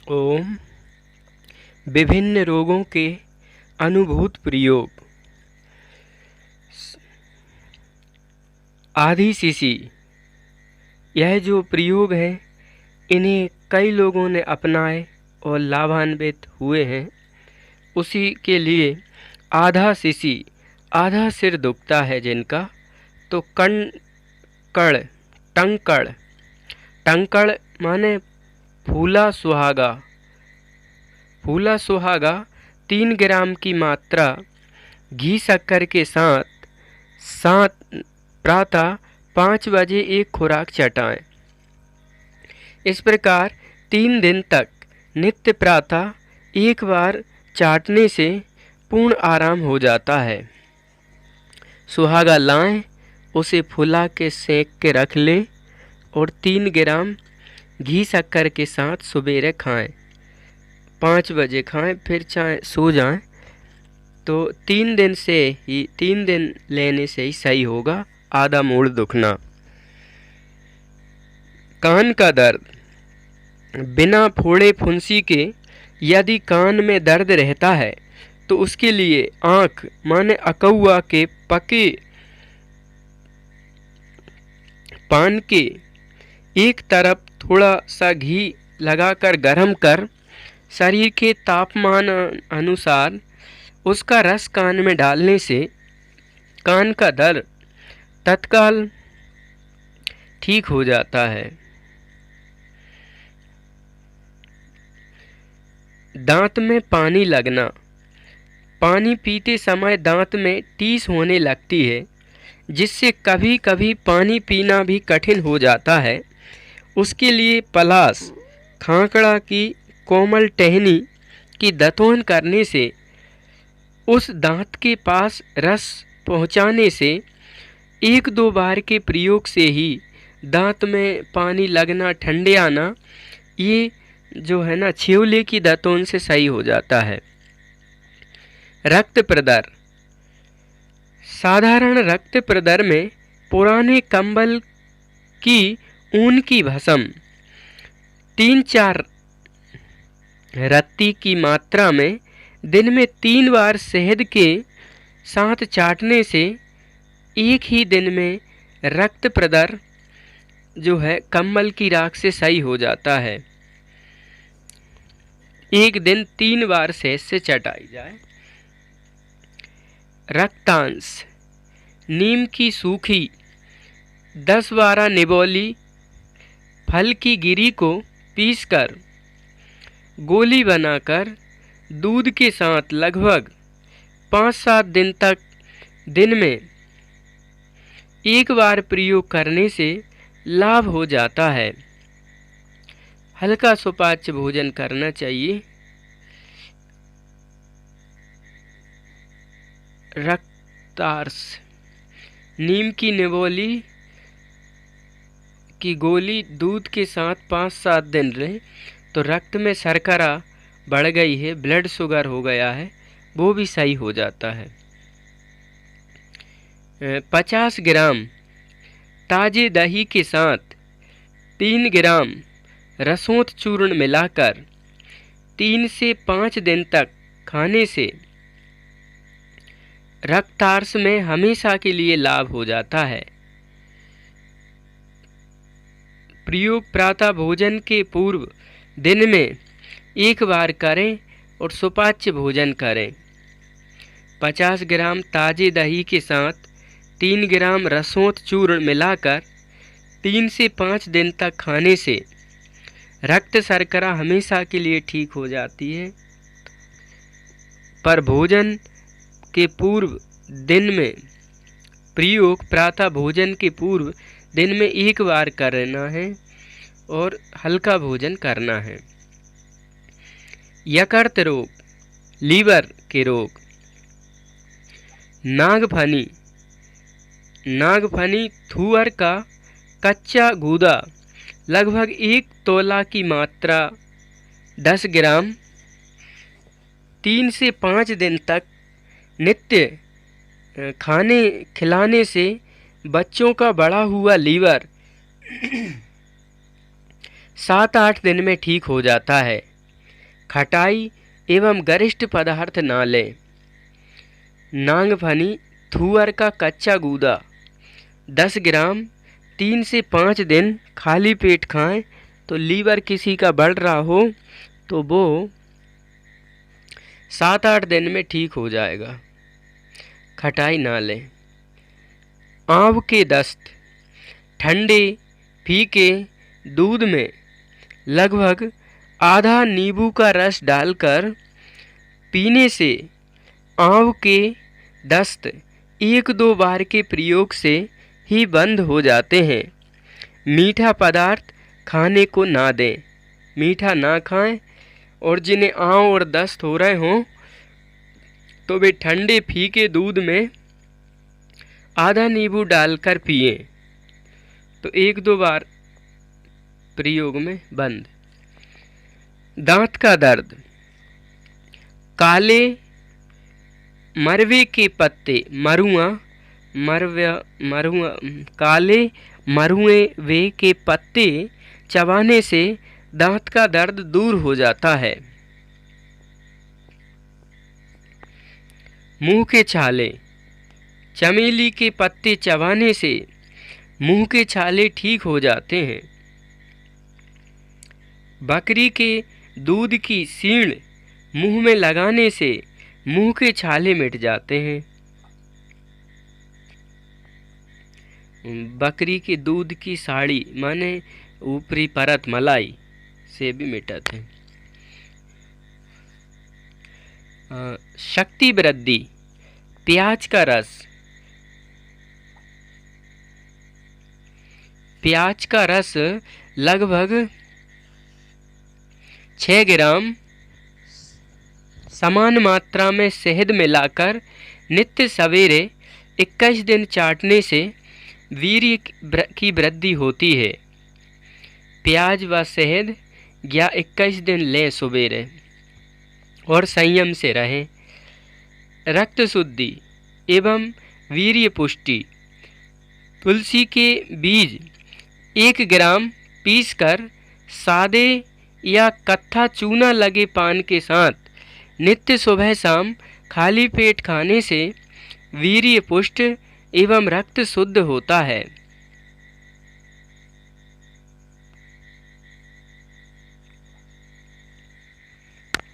ओम। विभिन्न रोगों के अनुभूत प्रयोग। आधी सीसी, यह जो प्रयोग है इन्हें कई लोगों ने अपनाए और लाभान्वित हुए हैं। उसी के लिए आधा सीसी, आधा सिर दुखता है जिनका, तो कंकड़, टंकड़, टंकड़ माने फूला सुहागा। फूला सुहागा 3 ग्राम की मात्रा घी शक्कर के साथ प्रातः 5 बजे एक खुराक चटाएं। इस प्रकार 3 दिन तक नित्य प्रातः एक बार चाटने से पूर्ण आराम हो जाता है। सुहागा लाएं, उसे फुला के सेंक के रख लें और 3 ग्राम घी शक्कर के साथ सवेरे खाएं। 5 बजे खाएं, फिर चाहे सो जाएं। तो 3 दिन लेने से ही सही होगा आधा मूड दुखना। कान का दर्द, बिना फोड़े फुंसी के यदि कान में दर्द रहता है तो उसके लिए आँख माने अकौआ के पके पान के एक तरफ थोड़ा सा घी लगाकर गर्म कर शरीर के तापमान अनुसार उसका रस कान में डालने से कान का दर्द तत्काल ठीक हो जाता है। दांत में पानी लगना, पानी पीते समय दांत में टीस होने लगती है जिससे कभी कभी पानी पीना भी कठिन हो जाता है। उसके लिए पलाश, खांकड़ा की कोमल टहनी की दतोन करने से उस दांत के पास रस पहुंचाने से 1-2 बार के प्रयोग से ही दांत में पानी लगना, ठंडे आना, ये जो है ना छिवले की दतोन से सही हो जाता है। रक्त प्रदर, साधारण रक्त प्रदर में पुराने कंबल की ऊन की भस्म 3-4 रत्ती की मात्रा में दिन में 3 बार शहद के साथ चाटने से एक ही दिन में रक्त प्रदर जो है कंबल की राख से सही हो जाता है। एक दिन 3 बार शहद से चटाई जाए। रक्तांश, नीम की सूखी 10-12 निबोली फल की गिरी को पीसकर गोली बनाकर दूध के साथ लगभग 5-7 दिन तक दिन में एक बार प्रयोग करने से लाभ हो जाता है। हल्का सुपाच्य भोजन करना चाहिए। रक्तार्स, नीम की निबोली की गोली दूध के साथ 5-7 दिन रहे तो रक्त में शर्करा बढ़ गई है, ब्लड शुगर हो गया है, वो भी सही हो जाता है। 50 ग्राम ताजे दही के साथ 3 ग्राम रसोंत चूर्ण मिलाकर 3 से 5 दिन तक खाने से रक्तार्स में हमेशा के लिए लाभ हो जाता है। प्रयोग प्रातः भोजन के पूर्व दिन में एक बार करें और सुपाच्य भोजन करें। 50 ग्राम ताजे दही के साथ 3 ग्राम रसोंत चूर्ण मिलाकर 3 से 5 दिन तक खाने से रक्त शर्करा हमेशा के लिए ठीक हो जाती है। पर भोजन के पूर्व दिन में प्रयोग प्रातः भोजन के पूर्व दिन में एक बार करना है और हल्का भोजन करना है। यकृत रोग, लीवर के रोग, नागफनी, नागफनी थूअर का कच्चा गूदा लगभग 1 तोला की मात्रा 10 ग्राम 3 से 5 दिन तक नित्य खाने खिलाने से बच्चों का बढ़ा हुआ लीवर 7-8 दिन में ठीक हो जाता है। खटाई एवं गरिष्ठ पदार्थ ना लें। नांगफनी थूअर का कच्चा गूदा 10 ग्राम 3 से 5 दिन खाली पेट खाएं तो लीवर किसी का बढ़ रहा हो तो वो 7-8 दिन में ठीक हो जाएगा। खटाई ना लें। आँव के दस्त ठंडे फीके दूध में लगभग आधा नींबू का रस डालकर पीने से आँव के दस्त 1-2 बार के प्रयोग से ही बंद हो जाते हैं। मीठा पदार्थ खाने को ना दें। मीठा ना खाएं और जिन्हें आँव और दस्त हो रहे हों तो वे ठंडे फीके दूध में आधा नींबू डालकर पिए तो 1-2 बार प्रयोग में बंद। दांत का दर्द काले मरवे के पत्ते काले मरुए वे के पत्ते चबाने से दांत का दर्द दूर हो जाता है। मुंह के छाले चमेली के पत्ते चबाने से मुंह के छाले ठीक हो जाते हैं। बकरी के दूध की सीण मुंह में लगाने से मुंह के छाले मिट जाते हैं। बकरी के दूध की साड़ी माने ऊपरी परत मलाई से भी मिटत है। शक्ति वृद्धि प्याज का रस लगभग 6 ग्राम समान मात्रा में शहद मिलाकर नित्य सवेरे 21 दिन चाटने से वीर्य की वृद्धि होती है। प्याज व शहद या 21 दिन लें सवेरे और संयम से रहें। रक्त शुद्धि एवं वीर्य पुष्टि तुलसी के बीज 1 ग्राम पीसकर सादे या कत्था चूना लगे पान के साथ नित्य सुबह शाम खाली पेट खाने से वीर्य पुष्ट एवं रक्त शुद्ध होता है।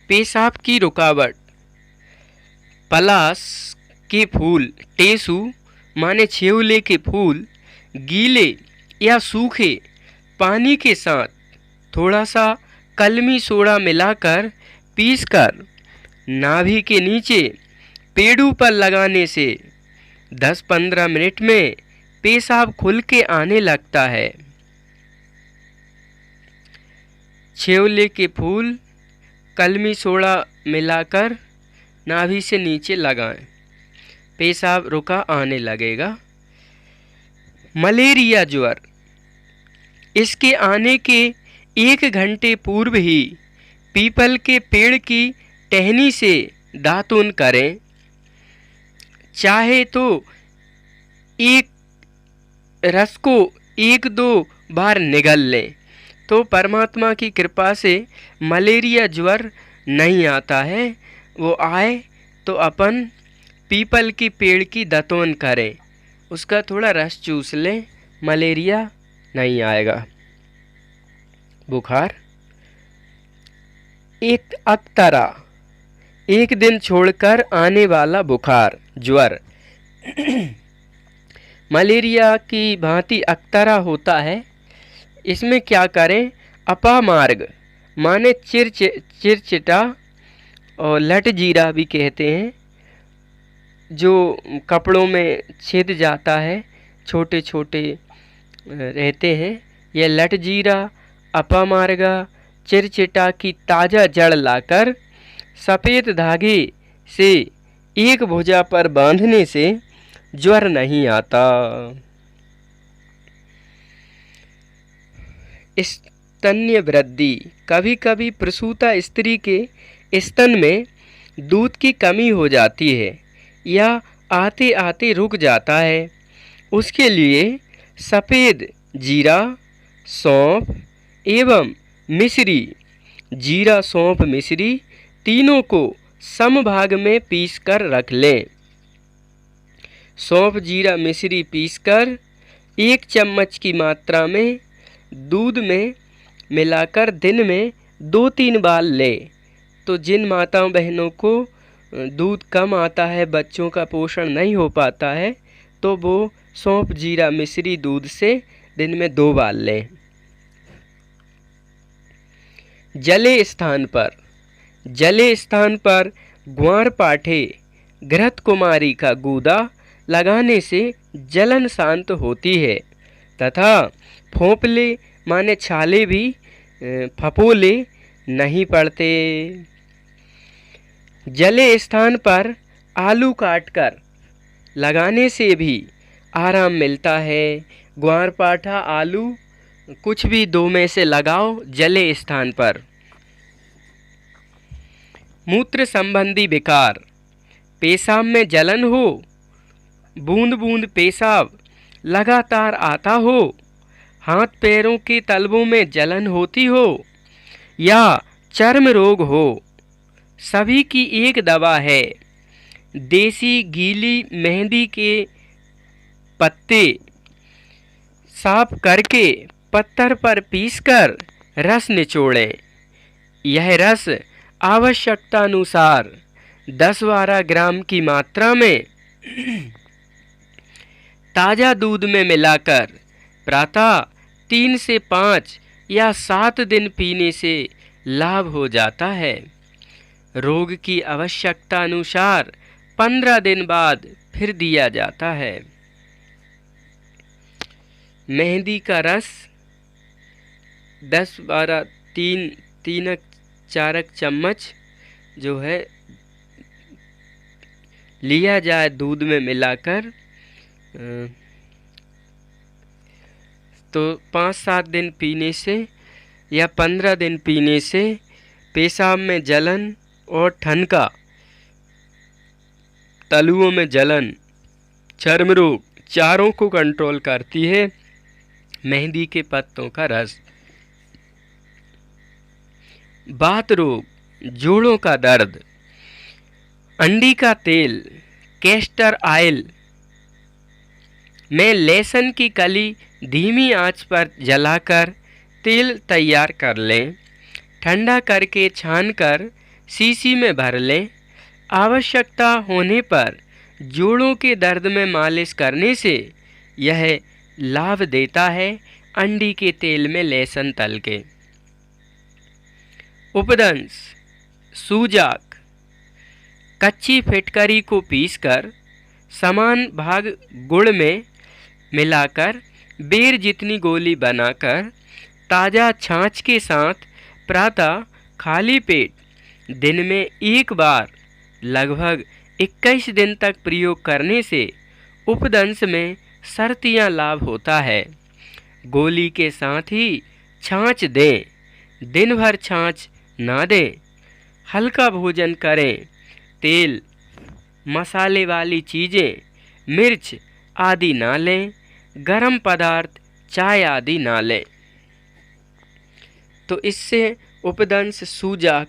पेशाब की रुकावट पलास के फूल टेसू माने छेवले के फूल गीले या सूखे पानी के साथ थोड़ा सा कलमी सोडा मिलाकर पीसकर नाभि के नीचे पेड़ों पर लगाने से 10-15 मिनट में पेशाब खुल के आने लगता है। छेवले के फूल कलमी सोडा मिलाकर नाभि से नीचे लगाएं, पेशाब रुका आने लगेगा। मलेरिया ज्वर इसके आने के 1 घंटे पूर्व ही पीपल के पेड़ की टहनी से दातुन करें। चाहे तो एक रस को 1-2 बार निगल लें तो परमात्मा की कृपा से मलेरिया ज्वर नहीं आता है। वो आए तो अपन पीपल की पेड़ की दातुन करें, उसका थोड़ा रस चूस लें, मलेरिया नहीं आएगा। बुखार एक अक्तरा 1 दिन छोड़कर आने वाला बुखार ज्वर मलेरिया की भांति अक्तरा होता है। इसमें क्या करें? अपामार्ग माने चिरचिटा और लट जीरा भी कहते हैं, जो कपड़ों में छिद जाता है, छोटे छोटे रहते हैं। यह लट जीरा अपामार्गा चिरचिटा की ताज़ा जड़ लाकर सफ़ेद धागे से एक भुजा पर बांधने से ज्वर नहीं आता। स्तन्य वृद्धि कभी कभी प्रसूता स्त्री के स्तन में दूध की कमी हो जाती है या आते आते रुक जाता है। उसके लिए सफ़ेद जीरा, सौंफ एवं मिश्री जीरा, सौंफ, मिश्री तीनों को समभाग में पीसकर रख लें। सौंफ, जीरा, मिश्री पीसकर 1 चम्मच की मात्रा में दूध में मिलाकर दिन में 2-3 बार लें। तो जिन माताओं बहनों को दूध कम आता है, बच्चों का पोषण नहीं हो पाता है, तो वो सौंफ, जीरा, मिश्री दूध से दिन में 2 बार लें। जले स्थान पर ग्वारपाठे घृत कुमारी का गूदा लगाने से जलन शांत होती है तथा फोंपले माने छाले भी फफोले नहीं पड़ते। जले स्थान पर आलू काटकर लगाने से भी आराम मिलता है। ग्वारपाठा, आलू कुछ भी 2 में से लगाओ जले स्थान पर। मूत्र संबंधी विकार, पेशाब में जलन हो, बूंद बूंद पेशाब लगातार आता हो, हाथ पैरों के तलवों में जलन होती हो या चर्म रोग हो, सभी की एक दवा है। देसी गीली मेहंदी के पत्ते साफ करके पत्थर पर पीसकर रस निचोड़ें। यह रस आवश्यकतानुसार 10-12 ग्राम की मात्रा में ताज़ा दूध में मिलाकर प्रातः 3 से 5 या 7 दिन पीने से लाभ हो जाता है। रोग की आवश्यकता अनुसार 15 दिन बाद फिर दिया जाता है। मेहंदी का रस 10-12 3-4 चम्मच जो है लिया जाए दूध में मिलाकर, तो 5-7 दिन पीने से या 15 दिन पीने से पेशाब में जलन और ठनका, तलुओं में जलन, चर्म रोग चारों को कंट्रोल करती है मेहंदी के पत्तों का रस। बात रोग, जोड़ों का दर्द, अंडी का तेल, कैस्टर ऑयल में लहसुन की कली धीमी आंच पर जलाकर तेल तैयार कर लें। ठंडा करके छानकर शीशी में भर लें। आवश्यकता होने पर जोड़ों के दर्द में मालिश करने से यह लाभ देता है। अंडी के तेल में लहसुन तल के। उपदंश, सूजक, कच्ची फिटकरी को पीसकर समान भाग गुड़ में मिलाकर बेर जितनी गोली बनाकर ताज़ा छाछ के साथ प्रातः खाली पेट दिन में 1 बार लगभग 21 दिन तक प्रयोग करने से उपदंश में सर्तियाँ लाभ होता है। गोली के साथ ही छाछ दें। दिन भर छाछ ना दें। हल्का भोजन करें। तेल, मसाले वाली चीज़ें, मिर्च आदि ना लें। गरम पदार्थ, चाय आदि ना लें। तो इससे उपदंश, सूजक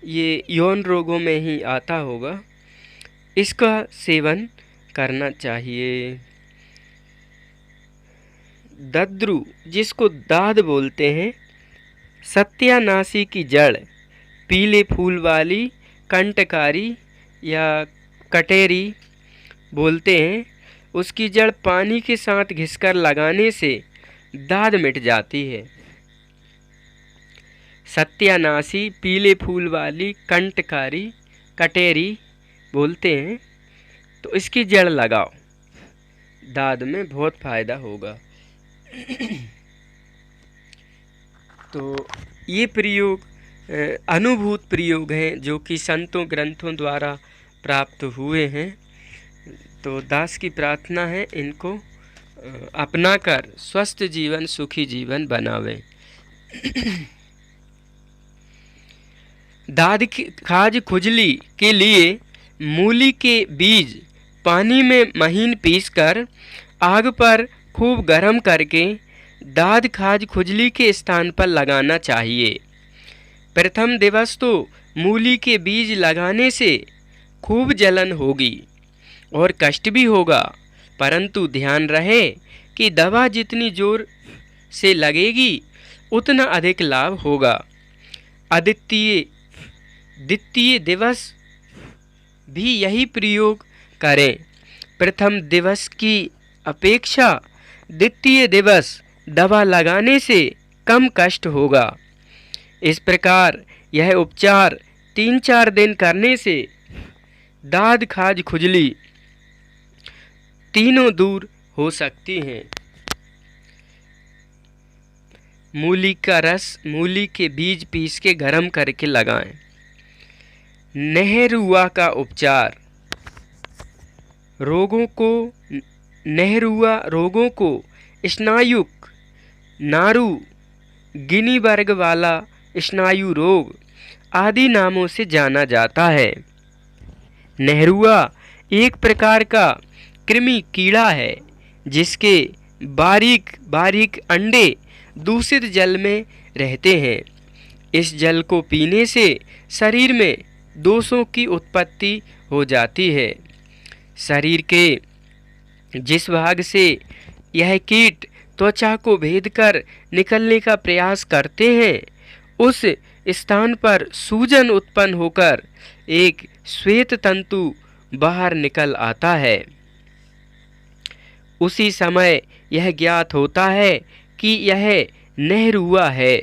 ये यौन रोगों में ही आता होगा, इसका सेवन करना चाहिए। दद्रु, जिसको दाद बोलते हैं, सत्यानाशी की जड़, पीले फूल वाली कंटकारी या कटेरी बोलते हैं, उसकी जड़ पानी के साथ घिसकर लगाने से दाद मिट जाती है। सत्यानाशी, पीले फूल वाली कंटकारी, कटेरी बोलते हैं, तो इसकी जड़ लगाओ, दाद में बहुत फायदा होगा। तो ये प्रयोग अनुभूत प्रयोग हैं जो कि संतों ग्रंथों द्वारा प्राप्त हुए हैं। तो दास की प्रार्थना है इनको अपनाकर स्वस्थ जीवन, सुखी जीवन बनावें। दाद खाज खुजली के लिए मूली के बीज पानी में महीन पीसकर आग पर खूब गर्म करके दाद खाज खुजली के स्थान पर लगाना चाहिए। प्रथम दिवस तो मूली के बीज लगाने से खूब जलन होगी और कष्ट भी होगा, परंतु ध्यान रहे कि दवा जितनी जोर से लगेगी उतना अधिक लाभ होगा। द्वितीय दिवस भी यही प्रयोग करें। प्रथम दिवस की अपेक्षा द्वितीय दिवस दवा लगाने से कम कष्ट होगा। इस प्रकार यह उपचार 3-4 दिन करने से दाद खाज खुजली तीनों दूर हो सकती हैं। मूली का रस मूली के बीज पीस के गर्म करके लगाएं। नहरुआ का उपचार। नहरुआ रोगों को स्नायुक नारू गिनी वर्ग वाला स्नायु रोग आदि नामों से जाना जाता है। नहरुआ एक प्रकार का कृमि कीड़ा है जिसके बारीक बारीक अंडे दूषित जल में रहते हैं। इस जल को पीने से शरीर में दोषों की उत्पत्ति हो जाती है। शरीर के जिस भाग से यह कीट त्वचा को भेद कर निकलने का प्रयास करते हैं उस स्थान पर सूजन उत्पन्न होकर एक श्वेत तंतु बाहर निकल आता है। उसी समय यह ज्ञात होता है कि यह नहरुआ है।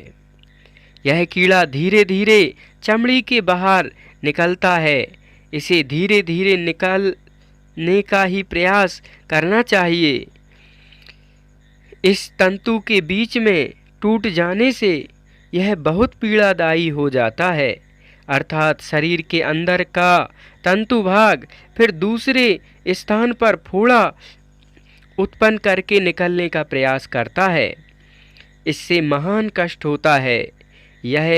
यह कीड़ा धीरे धीरे चमड़ी के बाहर निकलता है। इसे धीरे धीरे निकालने का ही प्रयास करना चाहिए। इस तंतु के बीच में टूट जाने से यह बहुत पीड़ादायी हो जाता है, अर्थात शरीर के अंदर का तंतु भाग फिर दूसरे स्थान पर फोड़ा उत्पन्न करके निकलने का प्रयास करता है। इससे महान कष्ट होता है। यह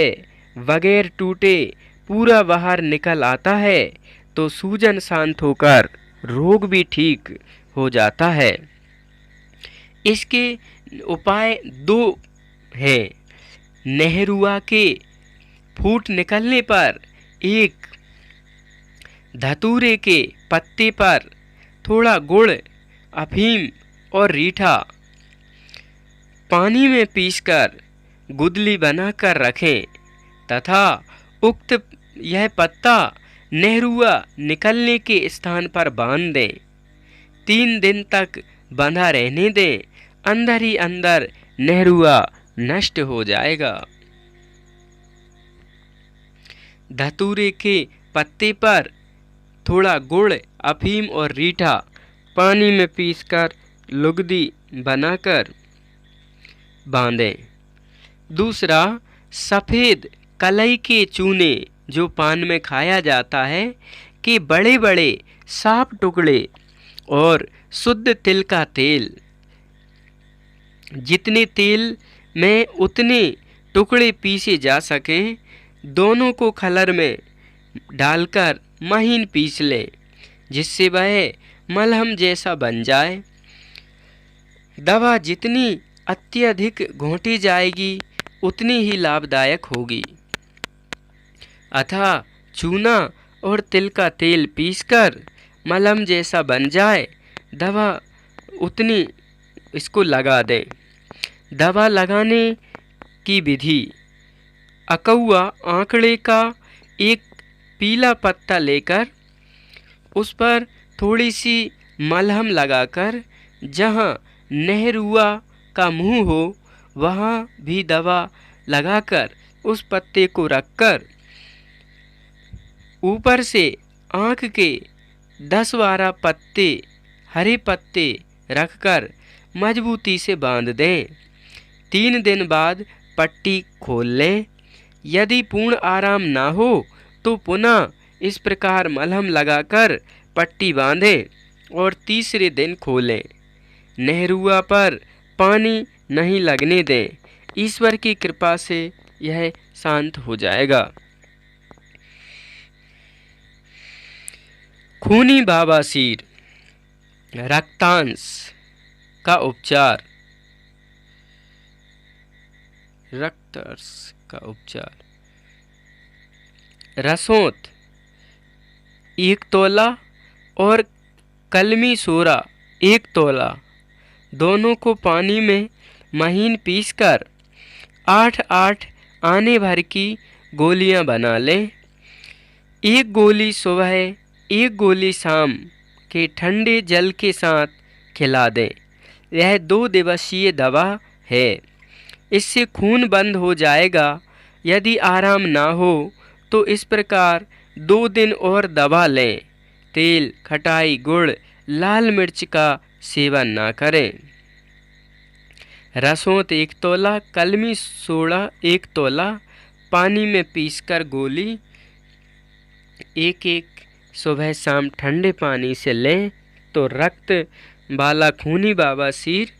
बगैर टूटे पूरा बाहर निकल आता है तो सूजन शांत होकर रोग भी ठीक हो जाता है। इसके उपाय 2 हैं। नहरुआ के फूट निकलने पर एक धतूरे के पत्ते पर थोड़ा गुड़, अफीम और रीठा पानी में पीसकर गुदली बनाकर रखें तथा उक्त यह पत्ता नहरुआ निकलने के स्थान पर बांध दें। 3 दिन तक बंधा रहने दें। अंदर ही अंदर नहरुआ नष्ट हो जाएगा। धतूरे के पत्ते पर थोड़ा गुड़, अफीम और रीठा पानी में पीसकर लुगदी बनाकर बांधें। दूसरा, सफ़ेद कलई के चूने जो पान में खाया जाता है के बड़े बड़े साफ टुकड़े और शुद्ध तिल का तेल। जितने तेल में उतने टुकड़े पीसे जा सकें, दोनों को खलर में डालकर महीन पीस लें जिससे वह मलहम जैसा बन जाए। दवा जितनी अत्यधिक घोंटी जाएगी उतनी ही लाभदायक होगी। अतः चूना और तिल का तेल पीसकर मलहम जैसा बन जाए, दवा उतनी इसको लगा दें। दवा लगाने की विधि: अकौआ आंकड़े का एक पीला पत्ता लेकर उस पर थोड़ी सी मलहम लगाकर जहाँ नहरुआ का मुंह हो वहाँ भी दवा लगाकर उस पत्ते को रखकर ऊपर से आँख के 10-12 पत्ते हरे पत्ते रखकर मजबूती से बांध दें। 3 दिन बाद पट्टी खोल लें। यदि पूर्ण आराम ना हो तो पुनः इस प्रकार मलहम लगाकर पट्टी बांधें और तीसरे दिन खोलें। नहरुआ पर पानी नहीं लगने दें। ईश्वर की कृपा से यह शांत हो जाएगा। खूनी बवासीर, रक्तांश का उपचार। रक्तांश का उपचार रसोंत 1 तोला और कलमी सोरा 1 तोला, दोनों को पानी में महीन पीसकर 8-8 आने भर की गोलियां बना लें। 1 गोली सुबह 1 गोली शाम के ठंडे जल के साथ खिला दें। यह 2 दिवसीय दवा है। इससे खून बंद हो जाएगा। यदि आराम ना हो तो इस प्रकार 2 दिन और दवा लें। तेल, खटाई, गुड़, लाल मिर्च का सेवन ना करें। रसोंत 1 तोला, कलमी सोडा 1 तोला, पानी में पीसकर गोली 1-1 सुबह शाम ठंडे पानी से लें तो रक्त वाला खूनी बवासीर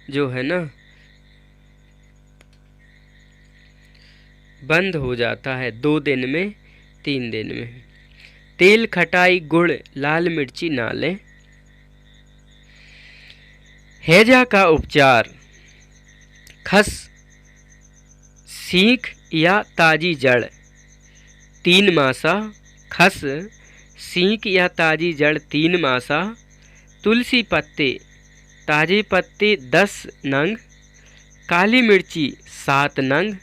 जो है ना बंद हो जाता है 2 दिन में, 3 दिन में। तेल, खटाई, गुड़, लाल मिर्ची ना लें। हैजा का उपचार। खस, सीख या ताजी जड़ 3 मासा, खस, सीख या ताजी जड़ 3 मासा, तुलसी पत्ते, ताजे पत्ते 10 नंग, काली मिर्ची 7 नंग,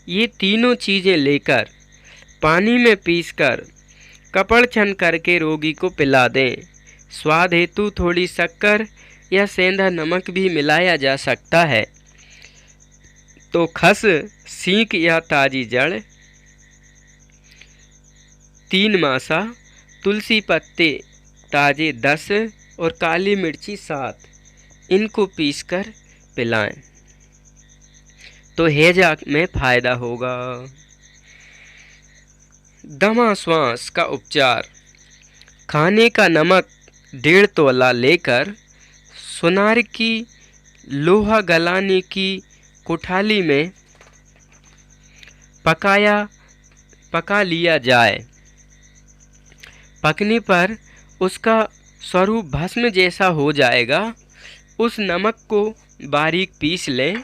ये तीनों चीज़ें लेकर पानी में पीसकर कपड़ छन करके रोगी को पिला दें। स्वाद हेतु थोड़ी शक्कर या सेंधा नमक भी मिलाया जा सकता है। तो खस, सीख या ताजी जड़ 3 मासा, तुलसी पत्ते ताजे 10 और काली मिर्ची 7, इनको पीसकर पिलाएं तो हैजा में फायदा होगा। दमा श्वास का उपचार। खाने का नमक 1.5 तोला लेकर सुनार की लोहा गलाने की कुठाली में पका लिया जाए। पकने पर उसका स्वरूप भस्म जैसा हो जाएगा। उस नमक को बारीक पीस लें।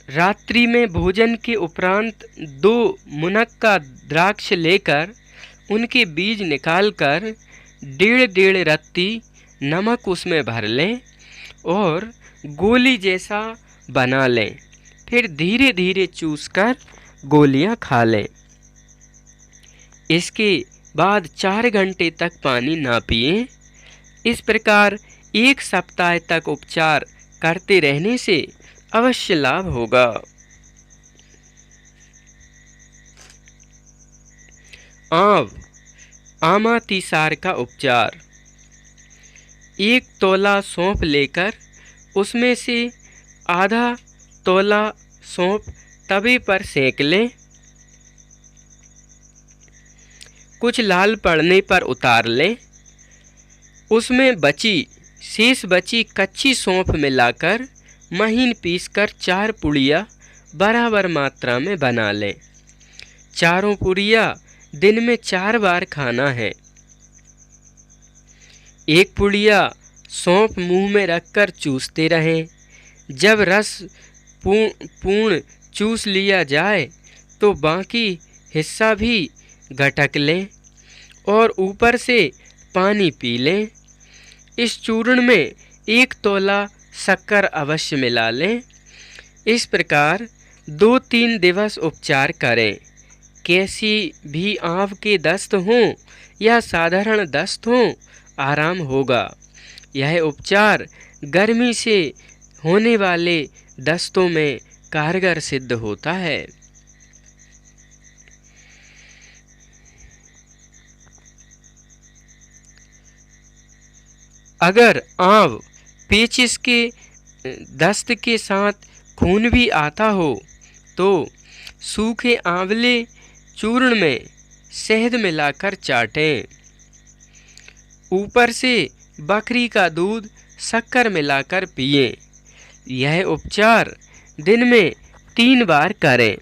रात्रि में भोजन के उपरांत 2 मुनक्का द्राक्ष लेकर उनके बीज निकालकर 1.5 रत्ती नमक उसमें भर लें और गोली जैसा बना लें। फिर धीरे धीरे चूसकर गोलियां खा लें। इसके बाद 4 घंटे तक पानी ना पिएं। इस प्रकार 1 सप्ताह तक उपचार करते रहने से अवश्य लाभ होगा। आंव, आमातिसार का उपचार। 1 तोला सौंफ लेकर उसमें से आधा तोला सौंफ तवे पर सेंक लें। कुछ लाल पड़ने पर उतार लें। उसमें शेष बची कच्ची सौंफ मिलाकर महीन पीसकर 4 पुड़िया बराबर मात्रा में बना लें। चारों पुड़िया दिन में 4 बार खाना है। 1 पुड़िया सौंफ मुंह में रखकर चूसते रहें। जब रस पूर्ण चूस लिया जाए तो बाकी हिस्सा भी घटक लें और ऊपर से पानी पी लें। इस चूर्ण में 1 तोला शक्कर अवश्य मिला लें। इस प्रकार 2-3 दिवस उपचार करें। कैसी भी आंव के दस्त हों या साधारण दस्त हों, आराम होगा। यह उपचार गर्मी से होने वाले दस्तों में कारगर सिद्ध होता है। अगर आंव पेचिश के दस्त के साथ खून भी आता हो तो सूखे आंवले चूर्ण में शहद मिलाकर चाटें। ऊपर से बकरी का दूध शक्कर मिलाकर पिएं। यह उपचार दिन में 3 बार करें।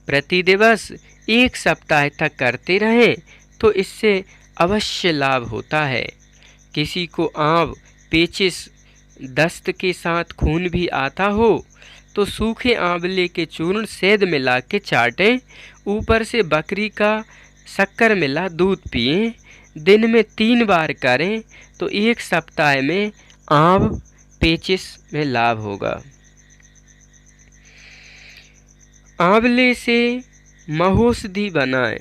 प्रति दिवस 1 सप्ताह तक करते रहें तो इससे अवश्य लाभ होता है। किसी को आंव पेचिश दस्त के साथ खून भी आता हो तो तो सूखे आंवले के चूर्ण शहद मिला के चाटें। ऊपर से बकरी का शक्कर मिला दूध पिएं। दिन में 3 बार करें तो 1 सप्ताह में आंव पेचिश में लाभ होगा। आंवले से महौषधि बनाएं।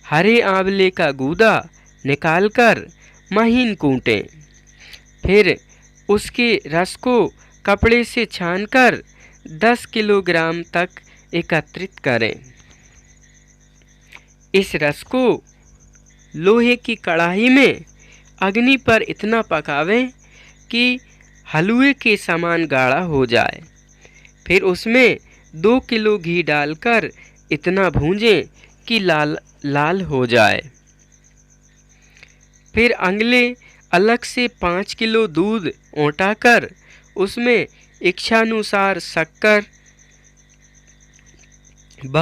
हरे आंवले का गूदा निकालकर महीन कूटें। फिर उसके रस को कपड़े से छानकर 10 किलोग्राम तक एकत्रित करें। इस रस को लोहे की कढ़ाई में अग्नि पर इतना पकावें कि हलवे के समान गाढ़ा हो जाए। फिर उसमें 2 किलो घी डालकर इतना भूंजें कि लाल लाल हो जाए। फिर अगले अलग से 5 किलो दूध औंटाकर उसमें इच्छानुसार शक्कर व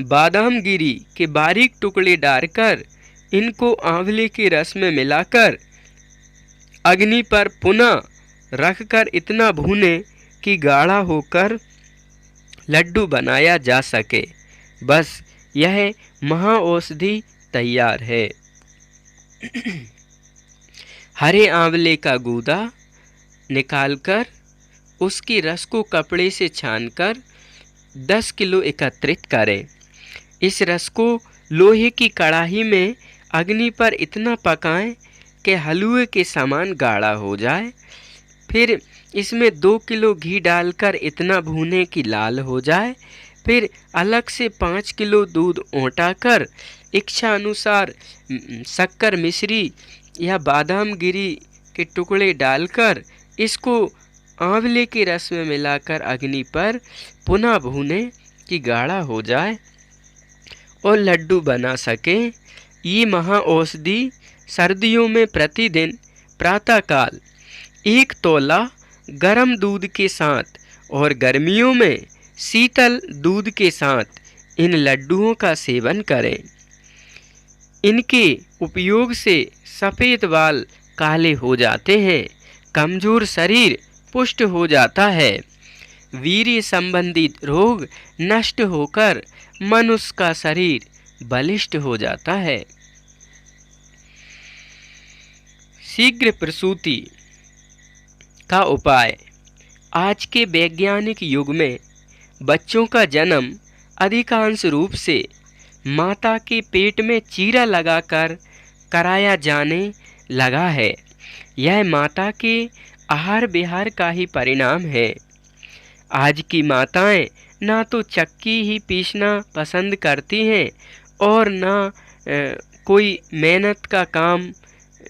बादाम गिरी के बारीक टुकड़े डालकर इनको आंवले के रस में मिलाकर अग्नि पर पुनः रखकर इतना भूने कि गाढ़ा होकर लड्डू बनाया जा सके। बस यह महाऔषधि तैयार है। हरे आंवले का गूदा निकालकर उसकी रस को कपड़े से छानकर 10 किलो एकत्रित करें। इस रस को लोहे की कढ़ाई में अग्नि पर इतना पकाएं कि हलवे के समान गाढ़ा हो जाए। फिर इसमें 2 किलो घी डालकर इतना भूनें कि लाल हो जाए। फिर अलग से 5 किलो दूध औंटाकर इच्छा अनुसार शक्कर मिश्री या बादाम गिरी के टुकड़े डालकर इसको आंवले के रस में मिलाकर अग्नि पर पुनः भूनें कि गाढ़ा हो जाए और लड्डू बना सकें। ये महाऔषधि सर्दियों में प्रतिदिन प्रातःकाल 1 तोला गर्म दूध के साथ और गर्मियों में शीतल दूध के साथ इन लड्डुओं का सेवन करें। इनके उपयोग से सफ़ेद बाल काले हो जाते हैं, कमजोर शरीर पुष्ट हो जाता है, वीर्य संबंधित रोग नष्ट होकर मनुष्य का शरीर बलिष्ठ हो जाता है। शीघ्र प्रसूति का उपाय। आज के वैज्ञानिक युग में बच्चों का जन्म अधिकांश रूप से माता के पेट में चीरा लगाकर कराया जाने लगा है। यह माता के आहार विहार का ही परिणाम है। आज की माताएं ना तो चक्की ही पीसना पसंद करती हैं और ना कोई मेहनत का काम,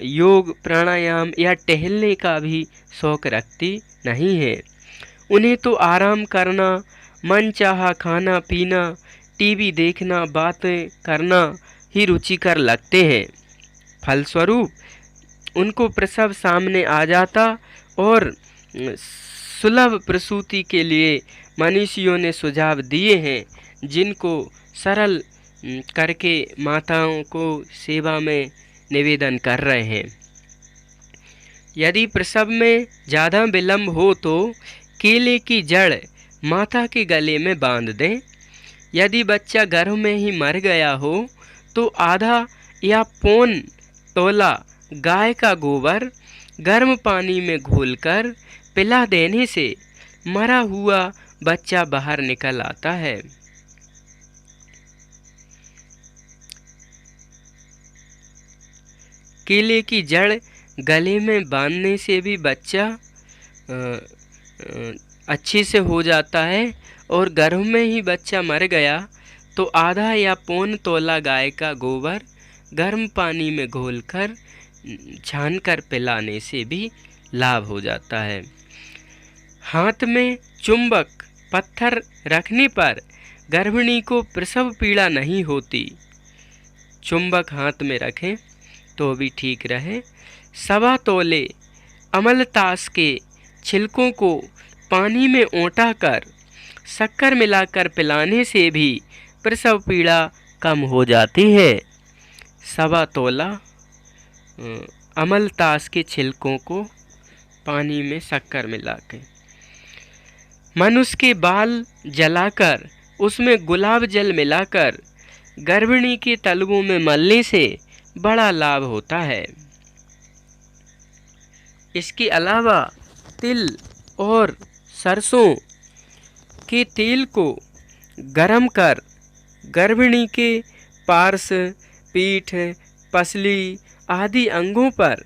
योग, प्राणायाम या टहलने का भी शौक रखती नहीं है। उन्हें तो आराम करना, मनचाहा खाना पीना, टीवी देखना, बातें करना ही रुचिकर लगते हैं। फलस्वरूप उनको प्रसव सामने आ जाता और सुलभ प्रसूति के लिए मनीषियों ने सुझाव दिए हैं, जिनको सरल करके माताओं को सेवा में निवेदन कर रहे हैं। यदि प्रसव में ज़्यादा विलम्ब हो तो केले की जड़ माता के गले में बांध दें। यदि बच्चा गर्भ में ही मर गया हो तो आधा या पौन तोला गाय का गोबर गर्म पानी में घोलकर पिला देने से मरा हुआ बच्चा बाहर निकल आता है। केले की जड़ गले में बांधने से भी बच्चा अच्छे से हो जाता है, और गर्भ में ही बच्चा मर गया तो आधा या पौन तोला गाय का गोबर गर्म पानी में घोलकर छानकर पिलाने से भी लाभ हो जाता है। हाथ में चुंबक पत्थर रखने पर गर्भिणी को प्रसव पीड़ा नहीं होती। चुंबक हाथ में रखें तो भी ठीक रहे। 1.25 तोले अमलतास के छिलकों को पानी में औंटाकर शक्कर मिलाकर पिलाने से भी प्रसव पीड़ा कम हो जाती है। 1.25 तोला अमलतास के छिलकों को पानी में शक्कर मिला के। मनुष्य के बाल जलाकर उसमें गुलाब जल मिलाकर गर्भिणी के तलवों में मलने से बड़ा लाभ होता है। इसके अलावा तिल और सरसों के तेल को गरम कर गर्भिणी के पार्श्व, पीठ, पसली आदि अंगों पर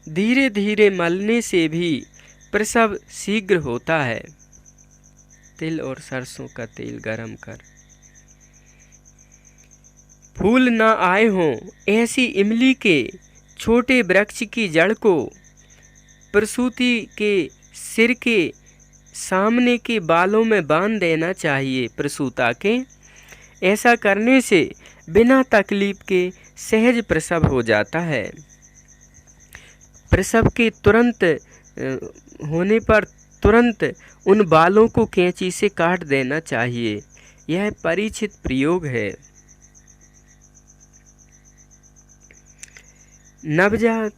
धीरे धीरे मलने से भी प्रसव शीघ्र होता है। तिल और सरसों का तेल गरम कर। फूल न आए हों ऐसी इमली के छोटे वृक्ष की जड़ को प्रसूति के सिर के सामने के बालों में बांध देना चाहिए। प्रसूता के ऐसा करने से बिना तकलीफ के सहज प्रसव हो जाता है। प्रसव के तुरंत होने पर तुरंत उन बालों को कैंची से काट देना चाहिए। यह परीक्षित प्रयोग है। नवजात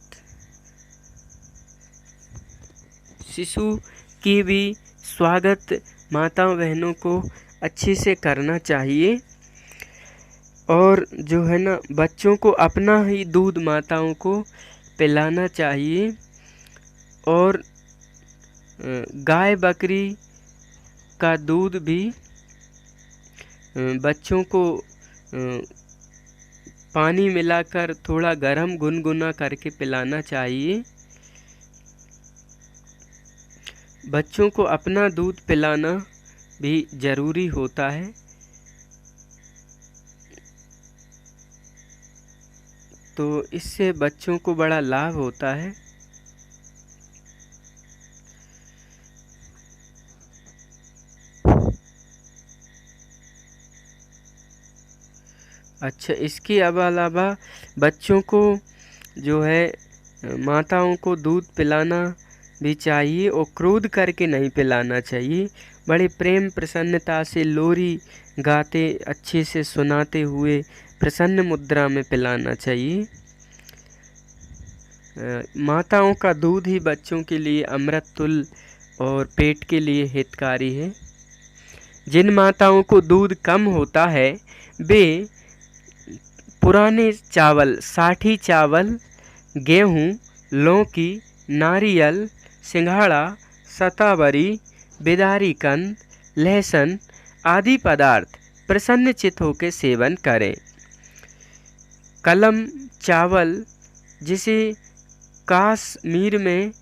शिशु की भी स्वागत माताओं बहनों को अच्छे से करना चाहिए और जो है ना बच्चों को अपना ही दूध माताओं को पिलाना चाहिए और गाय बकरी का दूध भी बच्चों को पानी मिलाकर थोड़ा गरम गुनगुना करके पिलाना चाहिए। बच्चों को अपना दूध पिलाना भी ज़रूरी होता है। तो इससे बच्चों को बड़ा लाभ होता है। अच्छा, इसके अलावा बच्चों को जो है माताओं को दूध पिलाना भी चाहिए और क्रोध करके नहीं पिलाना चाहिए। बड़े प्रेम प्रसन्नता से लोरी गाते अच्छे से सुनाते हुए प्रसन्न मुद्रा में पिलाना चाहिए। माताओं का दूध ही बच्चों के लिए अमृत तुल्य और पेट के लिए हितकारी है। जिन माताओं को दूध कम होता है वे पुराने चावल, साठी चावल, गेहूँ, लौकी, नारियल, सिंघाड़ा, शतावरी, बिदारी कंद, लहसुन आदि पदार्थ प्रसन्न चित्त होकर सेवन करें। कलम चावल, जिसे कश्मीर में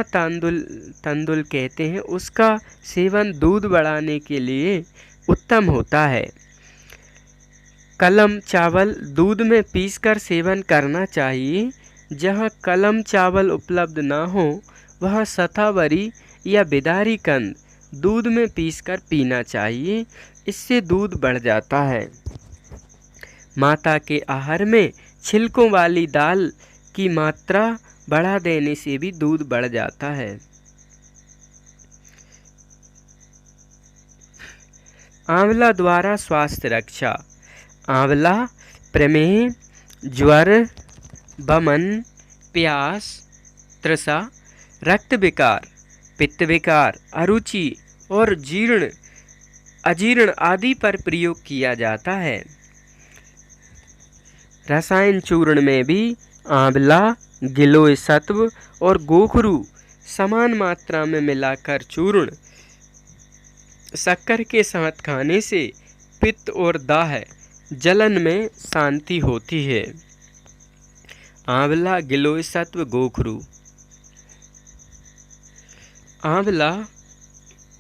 तंदुल कहते हैं, उसका सेवन दूध बढ़ाने के लिए उत्तम होता है। कलम चावल दूध में पीसकर सेवन करना चाहिए। जहाँ कलम चावल उपलब्ध न हो वहाँ शतावरी या बिदारी कंद दूध में पीसकर पीना चाहिए। इससे दूध बढ़ जाता है। माता के आहार में छिलकों वाली दाल की मात्रा बढ़ा देने से भी दूध बढ़ जाता है। आंवला द्वारा स्वास्थ्य रक्षा। आंवला प्रमेह, ज्वर, बमन, प्यास, तृषा, रक्त विकार, पित्त विकार, अरुचि और अजीर्ण आदि पर प्रयोग किया जाता है। रसायन चूर्ण में भी आंवला, गिलोय सत्व और गोखरू समान मात्रा में मिलाकर चूर्ण शक्कर के साथ खाने से पित्त और दाह जलन में शांति होती है। आंवला, गिलोय सत्व, गोखरू। आंवला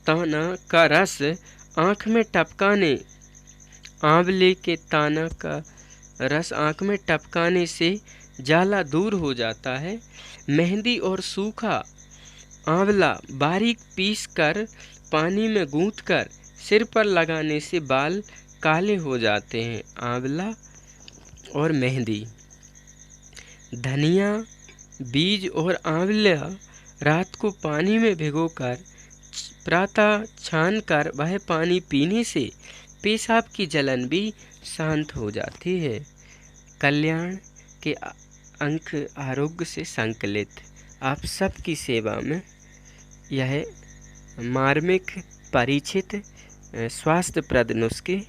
ताना का रस आँख में टपकाने, आंवले के ताना का रस आँख में टपकाने से जाला दूर हो जाता है। मेहंदी और सूखा आंवला बारीक पीसकर पानी में गूंथकर सिर पर लगाने से बाल काले हो जाते हैं। आंवला और मेहंदी। धनिया बीज और आंवला रात को पानी में भिगोकर प्रातः छानकर वह पानी पीने से पेशाब की जलन भी शांत हो जाती है। कल्याण के अंक आरोग्य से संकलित आप सबकी सेवा में यह मार्मिक परिचित स्वास्थ्यप्रद नुस्खे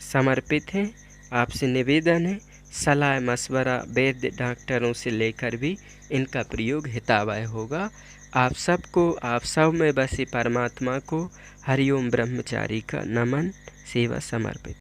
समर्पित हैं। आपसे निवेदन है, सलाह मशवरा वैद्य डॉक्टरों से लेकर भी इनका प्रयोग हितावह होगा। आप सबको, आप सब में बसे परमात्मा को हरिओम ब्रह्मचारी का नमन, सेवा समर्पित।